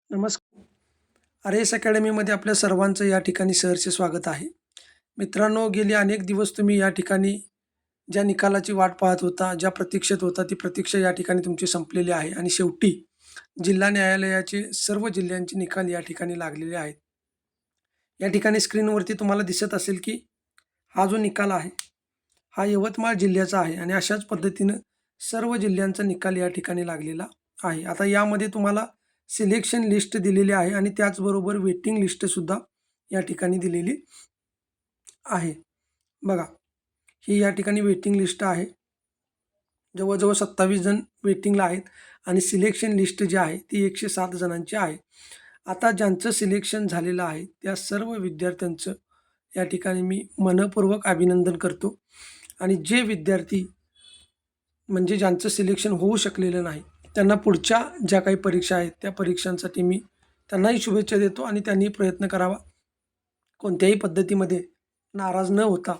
नमस्कार. आर.एस अकॅडमीमध्ये आपल्या सर्वांचं या ठिकाणी सहर्ष स्वागत आहे. मित्रांनो, गेले अनेक दिवस तुम्ही या ठिकाणी ज्या निकालाची वाट पाहत होता, ज्या प्रतीक्षेत होता, ती प्रतीक्षा या ठिकाणी तुमची संपलेली आहे आणि शेवटी जिल्हा न्यायालयाचे सर्व जिल्ह्यांचे निकाल या ठिकाणी लागलेले आहेत. या ठिकाणी स्क्रीनवरती तुम्हाला दिसत असेल, की हा जो निकाल आहे, हा यवतमाळ जिल्ह्याचा आहे आणि अशाच पद्धतीनं सर्व जिल्ह्यांचा निकाल या ठिकाणी लागलेला आहे. आता यामध्ये तुम्हाला सिलेक्शन लिस्ट दिलेली आहे आणि त्याचबरोबर वेटिंग लिस्टसुद्धा या ठिकाणी दिलेली आहे. बघा, ही या ठिकाणी वेटिंग लिस्ट आहे. जवळ-जवळ 27 जण वेटिंगला आहेत आणि सिलेक्शन लिस्ट जी आहे ती 107 जणांची आहे. आता ज्यांचं सिलेक्शन झालेलं आहे त्या सर्व विद्यार्थ्यांचं या ठिकाणी मी मनःपूर्वक अभिनंदन करतो आणि जे विद्यार्थी म्हणजे ज्यांचं सिलेक्शन होऊ शकलेलं नाही, त्यांना पुढच्या ज्या काही परीक्षा आहेत त्या परीक्षांसाठी मी त्यांनाही शुभेच्छा देतो आणि त्यांनी प्रयत्न करावा. कोणत्याही पद्धतीमध्ये नाराज न होता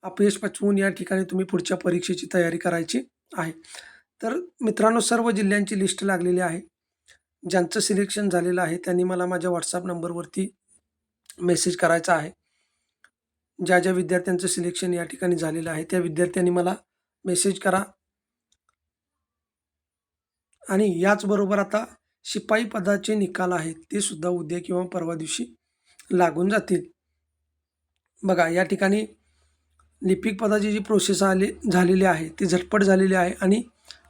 अपयश पचवून या ठिकाणी तुम्ही पुढच्या परीक्षेची तयारी करायची आहे. तर मित्रांनो, सर्व जिल्ह्यांची लिस्ट लागलेली आहे. ज्यांचं सिलेक्शन झालेलं आहे त्यांनी मला माझ्या WhatsApp नंबरवरती मेसेज करायचा आहे. ज्या विद्यार्थ्यांचं सिलेक्शन या ठिकाणी झालेलं आहे त्या विद्यार्थ्यांनी मला मेसेज करा. आणि याचबरोबर आता शिपाई पदाचे निकाल आहेत ते सुद्धा उद्या किंवा परवा दिवशी लागून जातील. बघा, या ठिकाणी लिपिक पदाची जी प्रोसेस झालेली आहे ती झटपट झालेली आहे आणि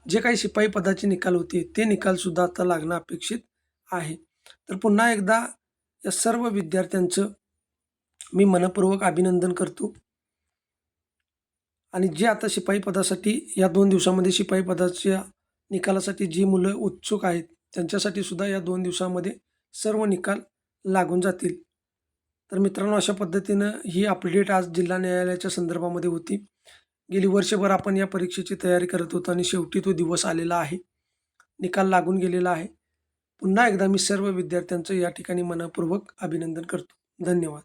जे काही शिपाई पदाचे निकाल होते ते निकालसुद्धा आता लागणं अपेक्षित आहे. तर पुन्हा एकदा या सर्व विद्यार्थ्यांचं मी मनःपूर्वक अभिनंदन करतो आणि जे आता शिपाई पदासाठी या 2 दिवसामध्ये शिपाई पदाच्या निकालासाठी जी मुलं उत्सुक आहेत त्यांच्यासाठी सुद्धा या 2 दिवसामध्ये सर्व निकाल लागून जातील. तर मित्रांनो, अशा पद्धतीनं ही अपडेट आज जिल्हा न्यायालयाच्या संदर्भामध्ये होती. गेली वर्षभर आपण या परीक्षेची तयारी करत होतो आणि शेवटी तो दिवस आलेला आहे. निकाल लागून गेलेला आहे. पुन्हा एकदा मी सर्व विद्यार्थ्यांचं या ठिकाणी मनःपूर्वक अभिनंदन करतो. धन्यवाद.